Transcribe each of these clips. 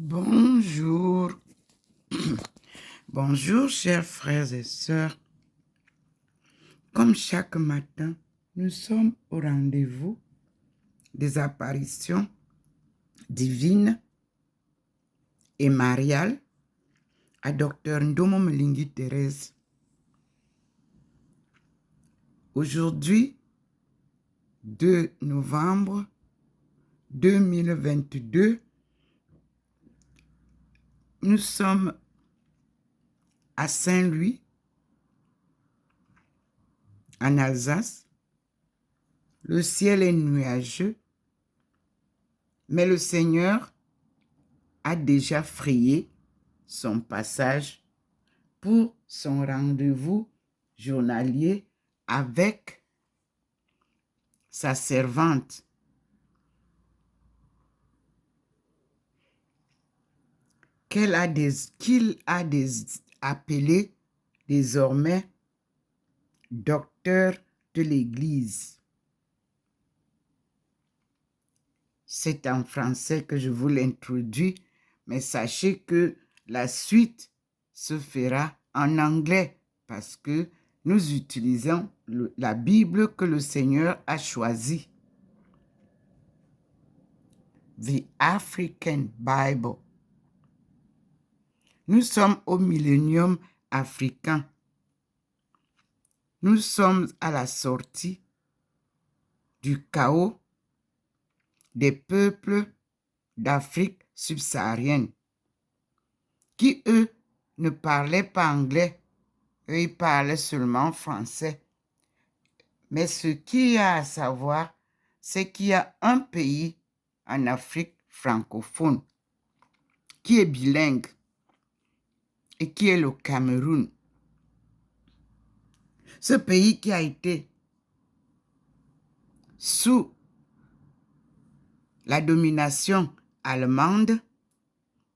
Bonjour. Bonjour, chers frères et sœurs. Comme chaque matin, nous sommes au rendez-vous des apparitions divines et mariales à Dr Ndomo Mlingi Thérèse. Aujourd'hui, 2 novembre 2022, nous sommes à Saint-Louis, en Alsace. Le ciel est nuageux, mais le Seigneur a déjà frayé son passage pour son rendez-vous journalier avec sa servante. Qu'il a appelé désormais docteur de l'Église. C'est en français que je vous l'introduis, mais sachez que la suite se fera en anglais parce que nous utilisons la Bible que le Seigneur a choisie. The African Bible. Nous sommes au millénium africain. Nous sommes à la sortie du chaos des peuples d'Afrique subsaharienne qui, eux, ne parlaient pas anglais. Eux, ils parlaient seulement français. Mais ce qu'il y a à savoir, c'est qu'il y a un pays en Afrique francophone qui est bilingue et qui est le Cameroun. Ce pays qui a été sous la domination allemande,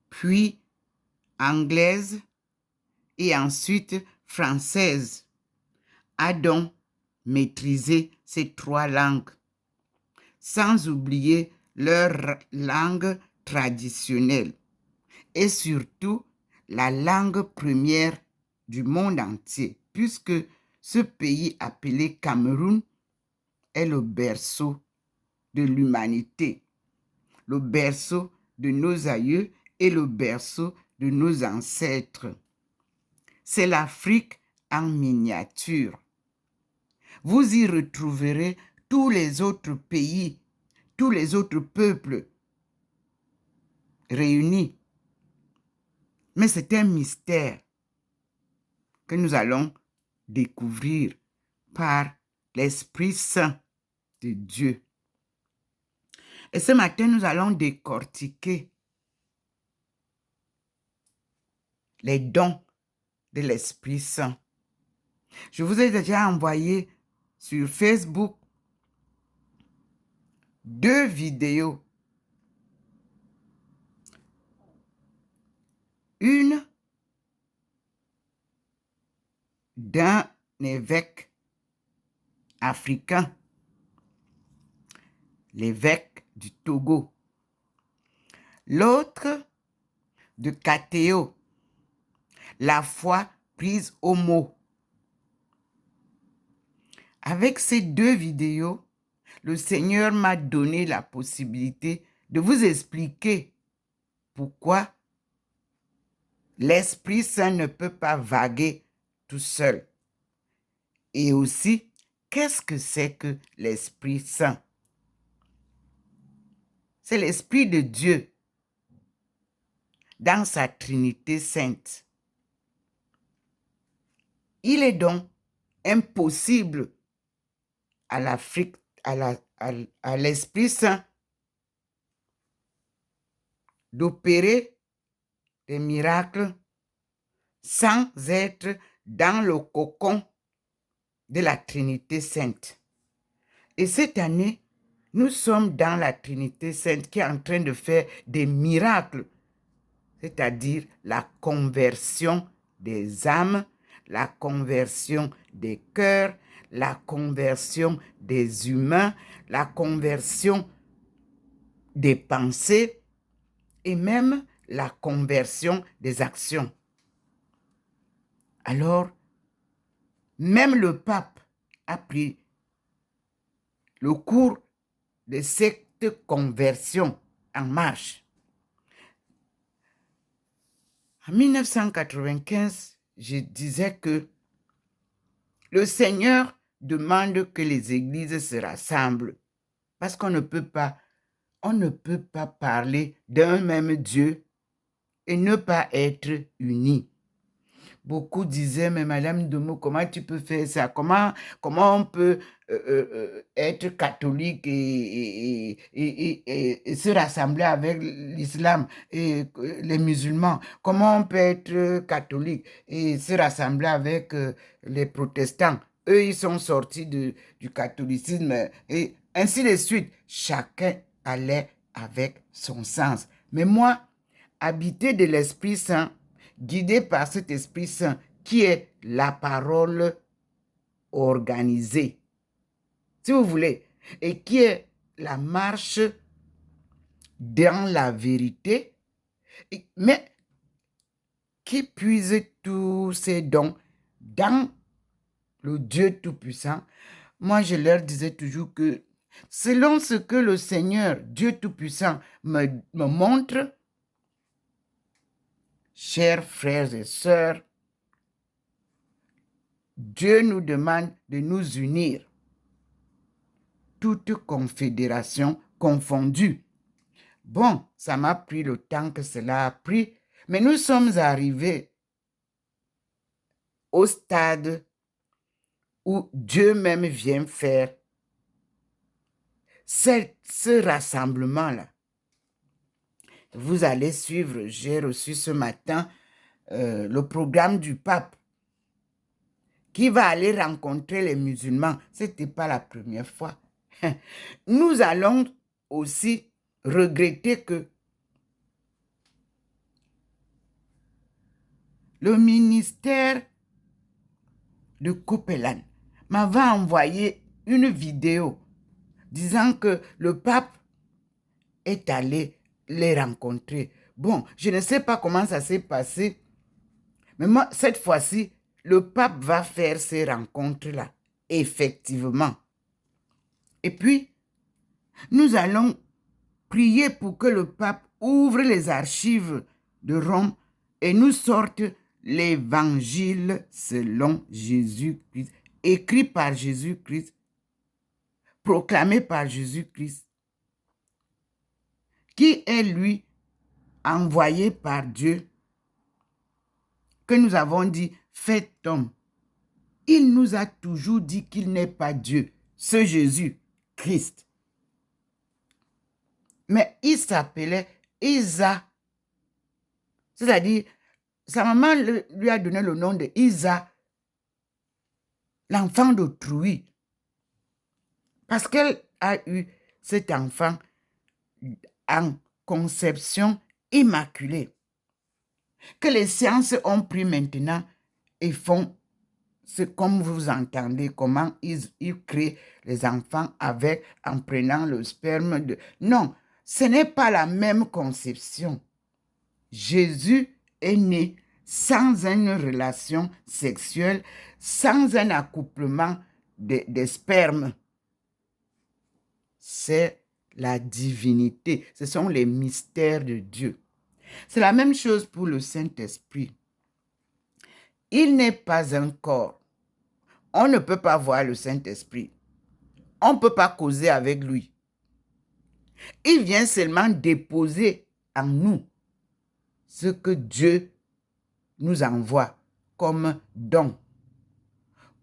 puis anglaise et ensuite française, a donc maîtrisé ces trois langues, sans oublier leur langue traditionnelle et surtout la langue première du monde entier, puisque ce pays appelé Cameroun est le berceau de l'humanité, le berceau de nos aïeux et le berceau de nos ancêtres. C'est l'Afrique en miniature. Vous y retrouverez tous les autres pays, tous les autres peuples réunis. Mais c'est un mystère que nous allons découvrir par l'Esprit Saint de Dieu. Et ce matin, nous allons décortiquer les dons de l'Esprit Saint. Je vous ai déjà envoyé sur Facebook 2 vidéos. Une d'un évêque africain, l'évêque du Togo. L'autre de Catéo, la foi prise au mot. Avec ces 2 vidéos, le Seigneur m'a donné la possibilité de vous expliquer pourquoi l'Esprit Saint ne peut pas vaguer tout seul. Et aussi, qu'est-ce que c'est que l'Esprit Saint? C'est l'Esprit de Dieu dans sa Trinité sainte. Il est donc impossible à l'Afrique, à l'Esprit Saint d'opérer des miracles sans être dans le cocon de la Trinité sainte. Et cette année, nous sommes dans la Trinité sainte qui est en train de faire des miracles, c'est-à-dire la conversion des âmes, la conversion des cœurs, la conversion des humains, la conversion des pensées et même la conversion des actions. Alors, même le pape a pris le cours de cette conversion en marche. En 1995, je disais que le Seigneur demande que les églises se rassemblent parce qu'on ne peut pas parler d'un même Dieu et ne pas être unis. Beaucoup disaient, mais Madame Domo, comment tu peux faire ça? Comment on peut être catholique et se rassembler avec l'islam et les musulmans? Comment on peut être catholique et se rassembler avec les protestants? Eux, ils sont sortis du catholicisme et ainsi de suite. Chacun allait avec son sens. Mais moi, habité de l'Esprit Saint, guidé par cet Esprit Saint qui est la parole organisée, si vous voulez, et qui est la marche dans la vérité, mais qui puise tous ses dons dans le Dieu Tout-Puissant. Moi, je leur disais toujours que selon ce que le Seigneur, Dieu Tout-Puissant, me montre, chers frères et sœurs, Dieu nous demande de nous unir, toute confédération confondue. Bon, ça m'a pris le temps que cela a pris, mais nous sommes arrivés au stade où Dieu même vient faire ce rassemblement-là. Vous allez suivre, j'ai reçu ce matin le programme du pape qui va aller rencontrer les musulmans. Ce n'était pas la première fois. Nous allons aussi regretter que le ministère de Copeland m'avait envoyé une vidéo disant que le pape est allé les rencontrer. Bon, je ne sais pas comment ça s'est passé, mais moi, cette fois-ci, le pape va faire ces rencontres-là, effectivement. Et puis, nous allons prier pour que le pape ouvre les archives de Rome et nous sorte l'évangile selon Jésus-Christ, écrit par Jésus-Christ, proclamé par Jésus-Christ, qui est lui envoyé par Dieu, que nous avons dit, fait homme. Il nous a toujours dit qu'il n'est pas Dieu, ce Jésus-Christ. Mais il s'appelait Isa. C'est-à-dire, sa maman lui a donné le nom de Isa, l'enfant d'autrui. Parce qu'elle a eu cet enfant en conception immaculée, que les sciences ont pris maintenant et font, c'est comme vous entendez, comment ils créent les enfants en prenant le sperme de... Non, ce n'est pas la même conception. Jésus est né sans une relation sexuelle, sans un accouplement des spermes. C'est la divinité. Ce sont les mystères de Dieu. C'est la même chose pour le Saint-Esprit. Il n'est pas un corps. On ne peut pas voir le Saint-Esprit. On ne peut pas causer avec lui. Il vient seulement déposer en nous ce que Dieu nous envoie comme don,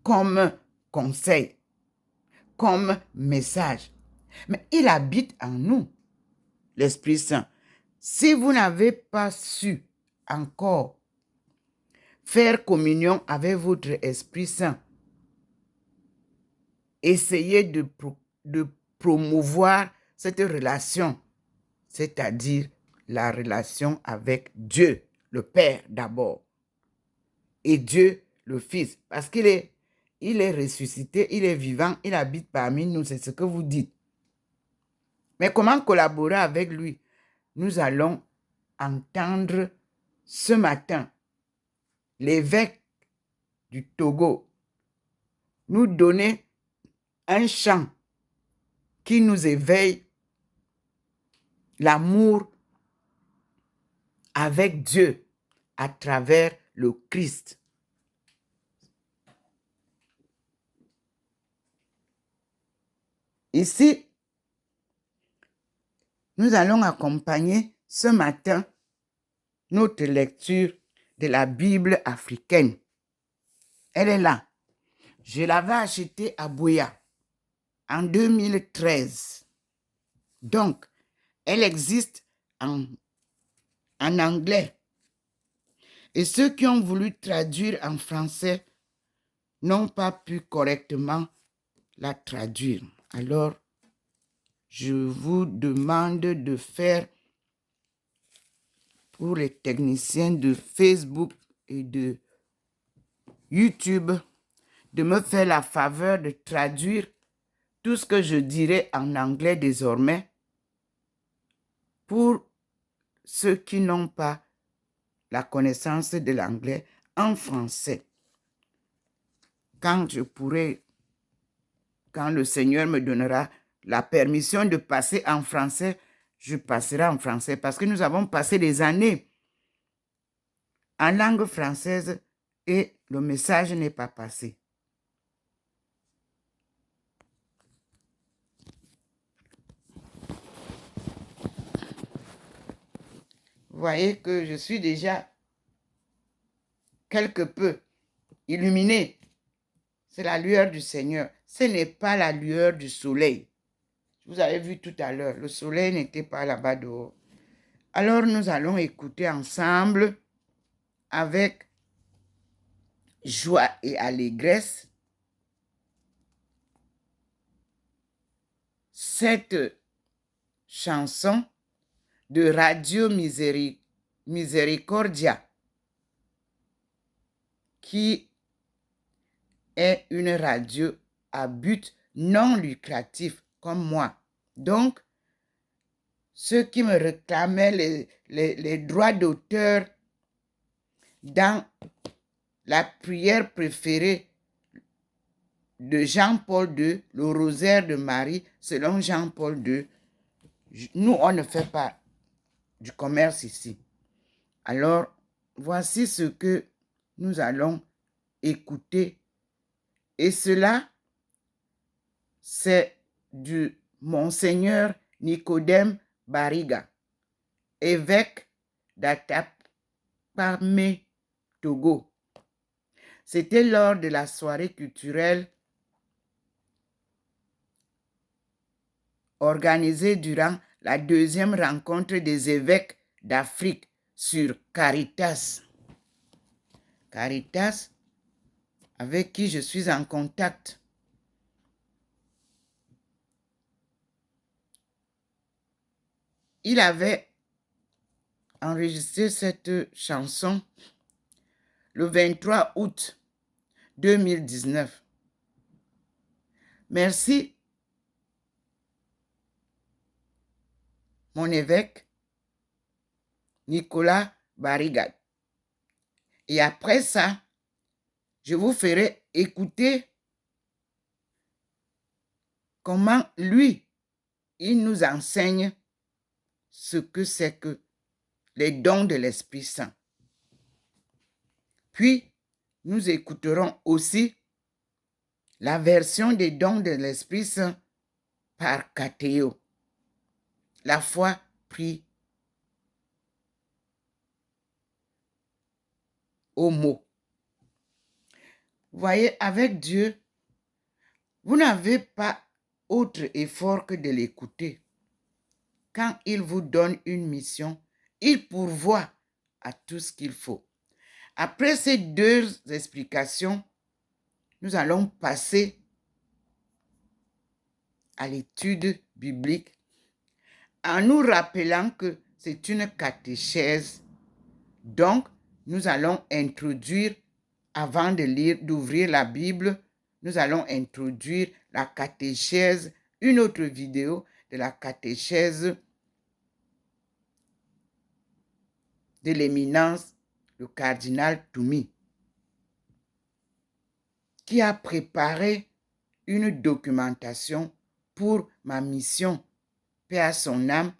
comme conseil, comme message. Mais il habite en nous, l'Esprit Saint. Si vous n'avez pas su encore faire communion avec votre Esprit Saint, essayez de promouvoir cette relation, c'est-à-dire la relation avec Dieu, le Père d'abord, et Dieu, le Fils, parce qu'il est ressuscité, il est vivant, il habite parmi nous, c'est ce que vous dites. Mais comment collaborer avec lui? Nous allons entendre ce matin l'évêque du Togo nous donner un chant qui nous éveille l'amour avec Dieu à travers le Christ. Ici, nous allons accompagner ce matin notre lecture de la Bible africaine. Elle est là. Je l'avais achetée à Buea en 2013. Donc, elle existe en anglais. Et ceux qui ont voulu traduire en français n'ont pas pu correctement la traduire. Alors, je vous demande de faire, pour les techniciens de Facebook et de YouTube, de me faire la faveur de traduire tout ce que je dirai en anglais désormais pour ceux qui n'ont pas la connaissance de l'anglais en français. Quand le Seigneur me donnera la permission de passer en français, je passerai en français parce que nous avons passé des années en langue française et le message n'est pas passé. Vous voyez que je suis déjà quelque peu illuminé. C'est la lueur du Seigneur. Ce n'est pas la lueur du soleil. Vous avez vu tout à l'heure, le soleil n'était pas là-bas dehors. Alors nous allons écouter ensemble avec joie et allégresse cette chanson de Radio Misericordia qui est une radio à but non lucratif comme moi. Donc, ceux qui me réclamaient les droits d'auteur dans la prière préférée de Jean-Paul II, le rosaire de Marie, selon Jean-Paul II, nous, on ne fait pas du commerce ici. Alors, voici ce que nous allons écouter. Et cela, c'est du Monseigneur Nicodème Bariga, évêque d'Atapame, Togo. C'était lors de la soirée culturelle organisée durant la deuxième rencontre des évêques d'Afrique sur Caritas. Caritas, avec qui je suis en contact. Il avait enregistré cette chanson le 23 août 2019. Merci, mon évêque, Nicolas Bariga. Et après ça, je vous ferai écouter comment lui, il nous enseigne ce que c'est que les dons de l'Esprit Saint. Puis, nous écouterons aussi la version des dons de l'Esprit Saint par Catéo. La foi pris au mot. Vous voyez, avec Dieu, vous n'avez pas autre effort que de l'écouter. Quand il vous donne une mission, il pourvoit à tout ce qu'il faut. Après ces deux explications, nous allons passer à l'étude biblique en nous rappelant que c'est une catéchèse. Donc, nous allons introduire, avant de lire, d'ouvrir la Bible, nous allons introduire la catéchèse, une autre vidéo de la catéchèse de l'éminence, le cardinal Toumi, qui a préparé une documentation pour ma mission. Paix à son âme,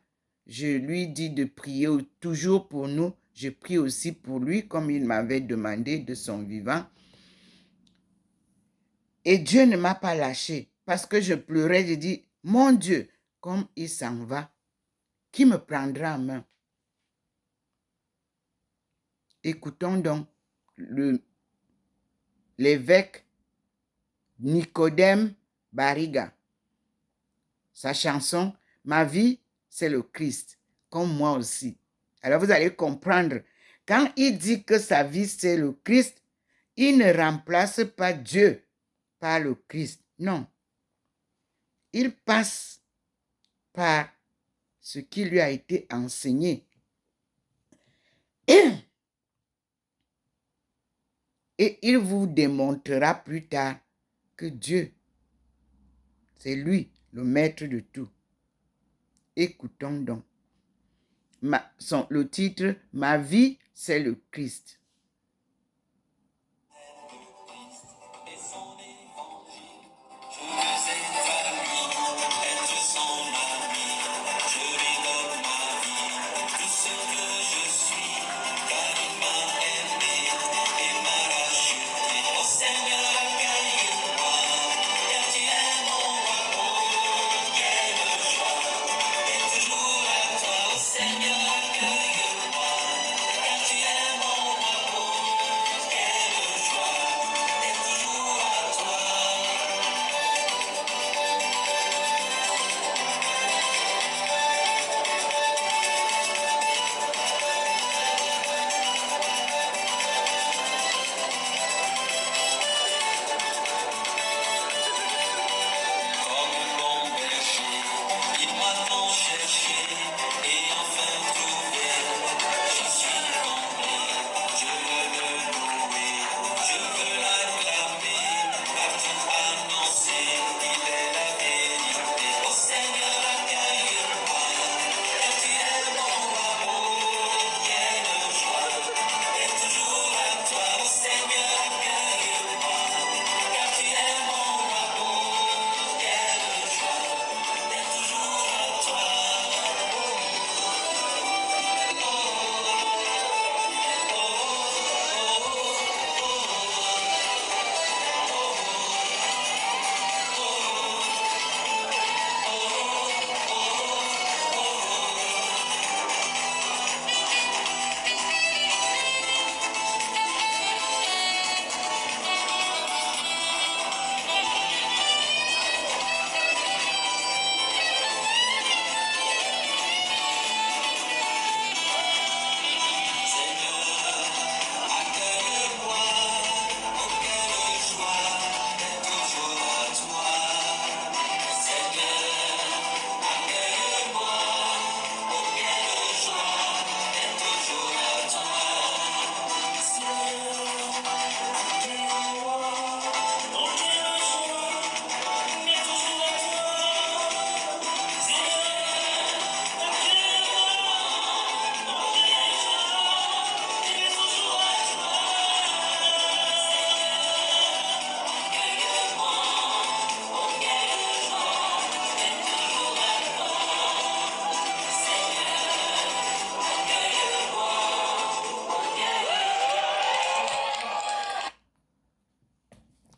je lui dis de prier toujours pour nous. Je prie aussi pour lui, comme il m'avait demandé de son vivant. Et Dieu ne m'a pas lâché parce que je pleurais. Je dis, mon Dieu, comme il s'en va, qui me prendra en main? Écoutons donc l'évêque Nicodème Bariga. Sa chanson, ma vie, c'est le Christ, comme moi aussi. Alors vous allez comprendre, quand il dit que sa vie, c'est le Christ, il ne remplace pas Dieu par le Christ. Non. Il passe par ce qui lui a été enseigné. Et il vous démontrera plus tard que Dieu, c'est lui, le maître de tout. Écoutons donc. Le titre, ma vie, c'est le Christ.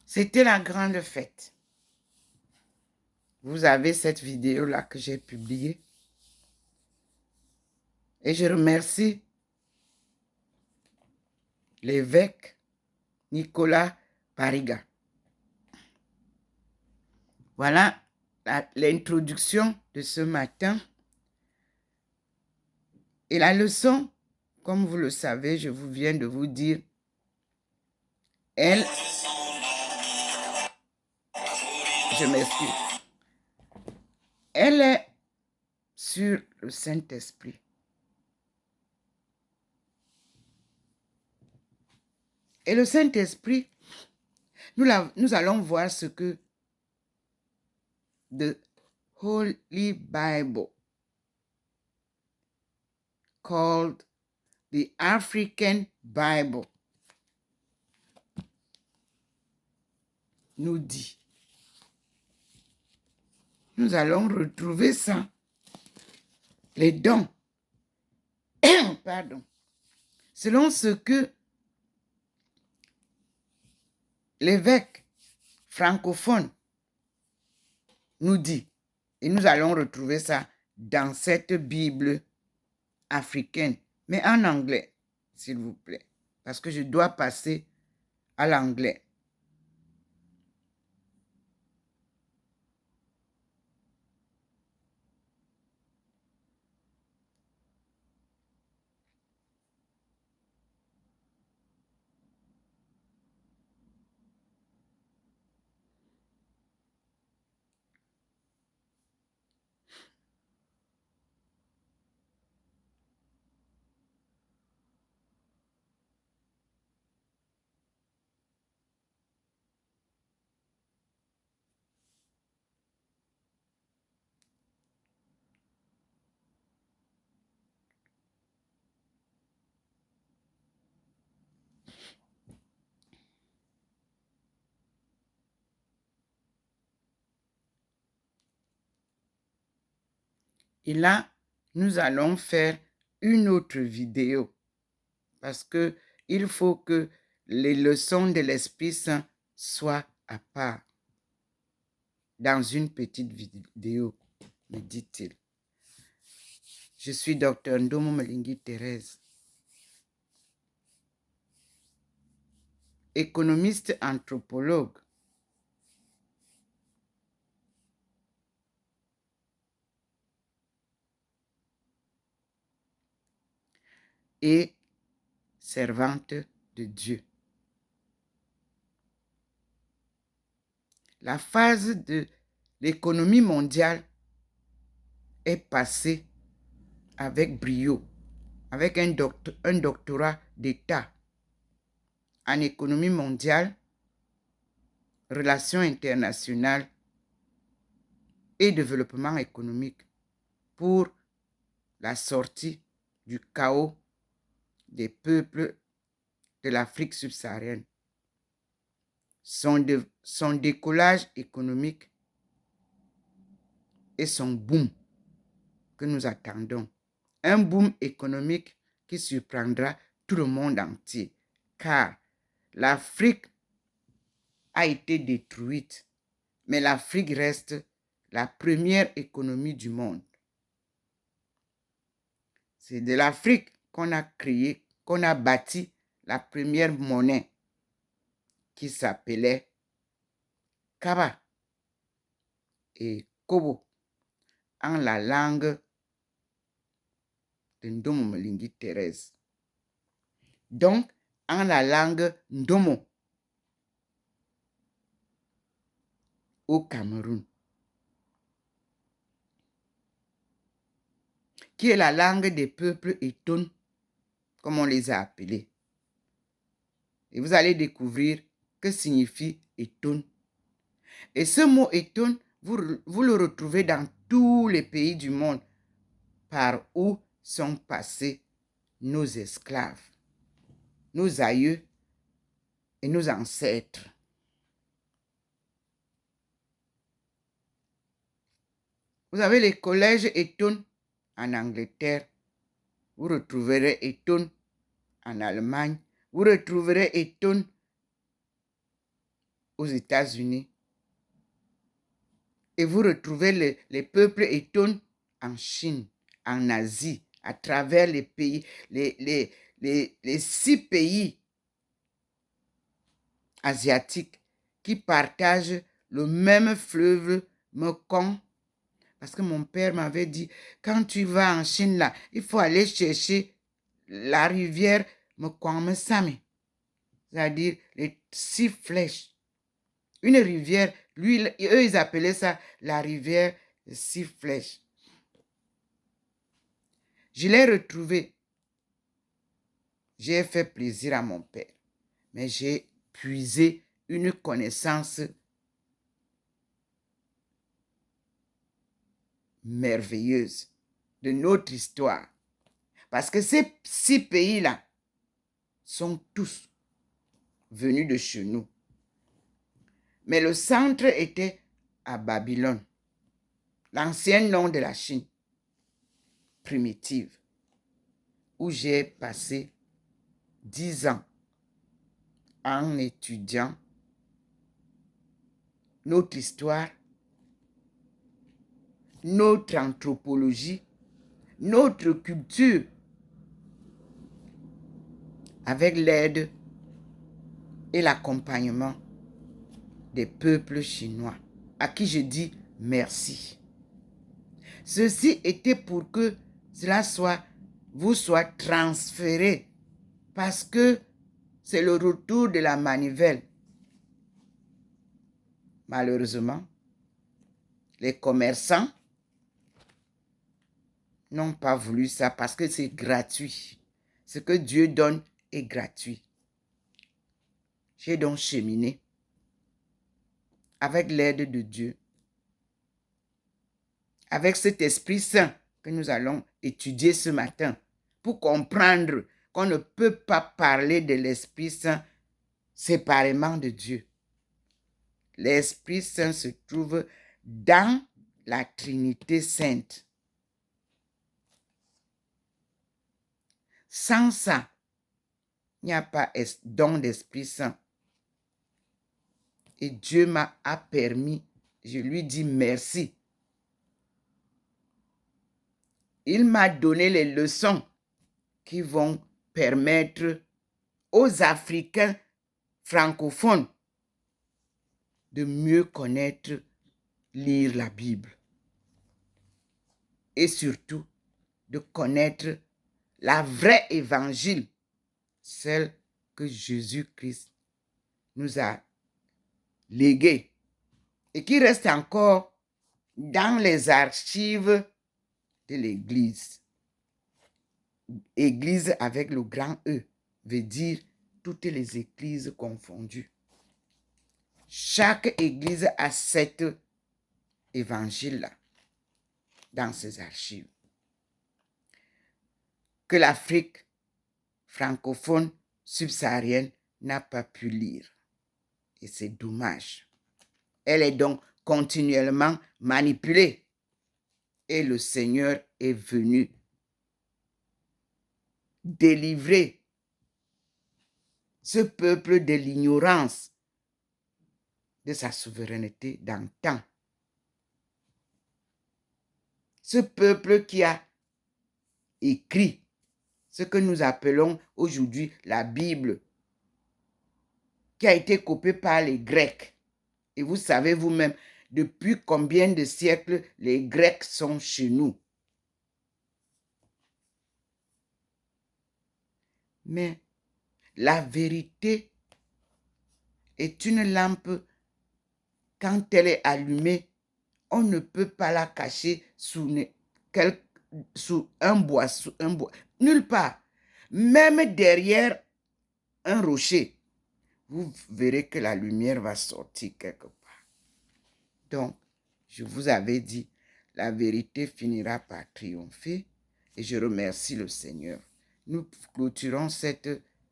C'était la grande fête. Vous avez cette vidéo-là que j'ai publiée. Et je remercie l'évêque Nicolas Bariga. Voilà l'introduction de ce matin. Et la leçon, comme vous le savez, je viens de vous dire, je m'excuse. Elle est sur le Saint-Esprit. Et le Saint-Esprit, nous allons voir ce que the Holy Bible called The African Bible nous dit. Nous allons retrouver ça. Les dons. Pardon. Selon ce que l'évêque francophone nous dit. Et nous allons retrouver ça dans cette Bible africaine. Mais en anglais, s'il vous plaît. Parce que je dois passer à l'anglais. Et là, nous allons faire une autre vidéo parce que il faut que les leçons de l'Esprit Saint soient à part dans une petite vidéo, me dit-il. Je suis Dr Ndomo Malingi Thérèse, économiste anthropologue. Et servante de Dieu. La phase de l'économie mondiale est passée avec brio, avec un doctorat d'État en économie mondiale, relations internationales et développement économique pour la sortie du chaos des peuples de l'Afrique subsaharienne. Son décollage économique et son boom que nous attendons. Un boom économique qui surprendra tout le monde entier, car l'Afrique a été détruite, mais l'Afrique reste la première économie du monde. C'est de l'Afrique qu'on a créé, qu'on a bâti la première monnaie qui s'appelait Kaba et Kobo en la langue de Ndomo Malingi Thérèse. Donc, en la langue Ndomo au Cameroun, qui est la langue des peuples Eton, comme on les a appelés. Et vous allez découvrir que signifie Eton. Et ce mot Eton, vous le retrouvez dans tous les pays du monde par où sont passés nos esclaves, nos aïeux et nos ancêtres. Vous avez les collèges Eton en Angleterre, vous retrouverez Eton en Allemagne, vous retrouverez Eton aux États-Unis et vous retrouvez les peuples Eton en Chine, en Asie, à travers les pays, les 6 pays asiatiques qui partagent le même fleuve Mekong. Parce que mon père m'avait dit, quand tu vas en Chine, là, il faut aller chercher la rivière Mekong-Mesame. C'est-à-dire les 6 flèches. Une rivière, eux, ils appelaient ça la rivière de 6 flèches. Je l'ai retrouvé. J'ai fait plaisir à mon père. Mais j'ai puisé une connaissance merveilleuse de notre histoire. Parce que ces 6 pays-là sont tous venus de chez nous. Mais le centre était à Babylone, l'ancien nom de la Chine primitive, où j'ai passé 10 ans en étudiant notre histoire, notre anthropologie, notre culture, avec l'aide et l'accompagnement des peuples chinois, à qui je dis merci. Ceci était pour que cela vous soit transféré, parce que c'est le retour de la manivelle. Malheureusement, les commerçants n'ont pas voulu ça parce que c'est gratuit. Ce que Dieu donne est gratuit. J'ai donc cheminé avec l'aide de Dieu, avec cet Esprit Saint que nous allons étudier ce matin, pour comprendre qu'on ne peut pas parler de l'Esprit Saint séparément de Dieu. L'Esprit Saint se trouve dans la Trinité Sainte. Sans ça, il n'y a pas don d'Esprit Saint. Et Dieu m'a permis, je lui dis merci. Il m'a donné les leçons qui vont permettre aux Africains francophones de mieux connaître, lire la Bible. Et surtout, de connaître la vraie évangile, celle que Jésus-Christ nous a léguée et qui reste encore dans les archives de l'Église. Église avec le grand E veut dire toutes les églises confondues. Chaque église a cet évangile-là dans ses archives que l'Afrique francophone subsaharienne n'a pas pu lire. Et c'est dommage. Elle est donc continuellement manipulée. Et le Seigneur est venu délivrer ce peuple de l'ignorance de sa souveraineté d'antan. Ce peuple qui a écrit ce que nous appelons aujourd'hui la Bible, qui a été copiée par les Grecs. Et vous savez vous-même depuis combien de siècles les Grecs sont chez nous. Mais la vérité est une lampe. Quand elle est allumée, on ne peut pas la cacher sous un bois, nulle part. Même derrière un rocher, vous verrez que la lumière va sortir quelque part. Donc, je vous avais dit, la vérité finira par triompher et je remercie le Seigneur. Nous clôturons cette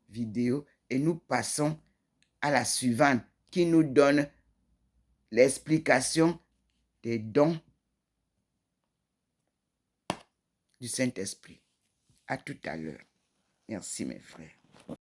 vidéo et nous passons à la suivante qui nous donne l'explication des dons du Saint-Esprit. À tout à l'heure. Merci mes frères.